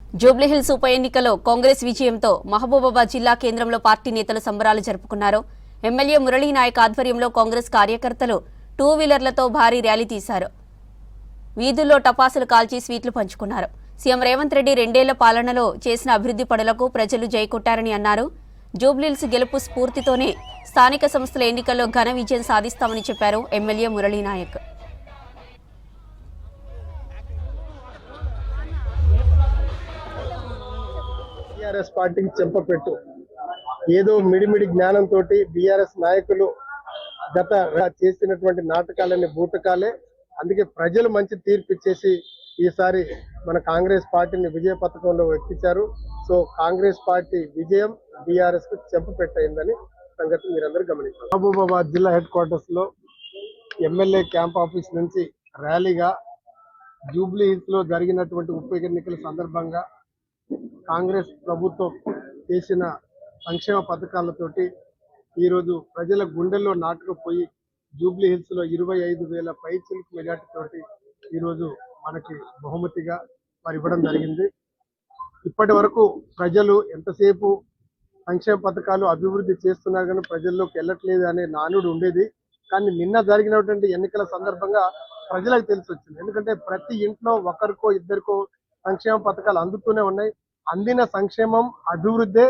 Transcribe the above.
జూబ్లీహిల్స్ ఉప ఎన్నికలో కాంగ్రెస్ విజయంతో మహబూబాబాద్ జిల్లా కేంద్రంలో పార్టీ నేతలు సంబరాలు జరుపుకున్నారు. ఎమ్మెల్యే మురళీ నాయక్ ఆధ్వర్యంలో కాంగ్రెస్ కార్యకర్తలు టూ వీలర్లతో భారీ ర్యాలీ తీశారు. వీధుల్లో టపాసులు కాల్చి స్వీట్లు పంచుకున్నారు. సీఎం రేవంత్ రెడ్డి 2 ఏళ్ల పాలనలో చేసిన అభివృద్ధి పనులకు ప్రజలు జై కొట్టారని అన్నారు. జూబ్లీహిల్స్ గెలుపు స్ఫూర్తితోనే స్థానిక సంస్థల ఎన్నికల్లో ఘన విజయం సాధిస్తామని చెప్పారు ఎమ్మెల్యే మురళీ నాయక్. బీఆర్ఎస్ పార్టీకి చెంపపెట్టు ఏదో మిడిమిడి జ్ఞానంతో బీఆర్ఎస్ నాయకులు గత చేసినటువంటి నాటకాలన్నీ బూటకాలే. అందుకే ప్రజలు మంచి తీర్పు ఇచ్చేసి ఈసారి మన కాంగ్రెస్ పార్టీని విజయ పథకంలో ఎక్కించారు. సో కాంగ్రెస్ పార్టీ విజయం బీఆర్ఎస్ కు చెంపపెట్టయిందని సంగతి మీరందరూ గమనించారు. మహబూబాబాద్ జిల్లా హెడ్ క్వార్టర్స్ లో ఎమ్మెల్యే క్యాంప్ ఆఫీస్ నుంచి ర్యాలీగా జూబ్లీ హిల్స్ లో జరిగినటువంటి ఉప ఎన్నికల సందర్భంగా కాంగ్రెస్ ప్రభుత్వం చేసిన సంక్షేమ పథకాలతోటి ఈరోజు ప్రజల గుండెల్లో నాటుకుపోయి జూబ్లీ హిల్స్ లో 25,000 పైచిలకు మెజార్టీ తోటి ఈరోజు మనకి బహుమతిగా మరి ఇవ్వడం జరిగింది. ఇప్పటి వరకు ప్రజలు ఎంతసేపు సంక్షేమ పథకాలు అభివృద్ధి చేస్తున్నారు కానీ ప్రజల్లోకి వెళ్ళట్లేదు అనే నానుడు ఉండేది. కానీ నిన్న జరిగినటువంటి ఎన్నికల సందర్భంగా ప్రజలకు తెలిసి వచ్చింది. ఎందుకంటే ప్రతి ఇంట్లో ఒకరికో ఇద్దరికో సంక్షేమ పథకాలు అందుతూనే ఉన్నాయి. అందిన సంక్షేమం అభివృద్ధే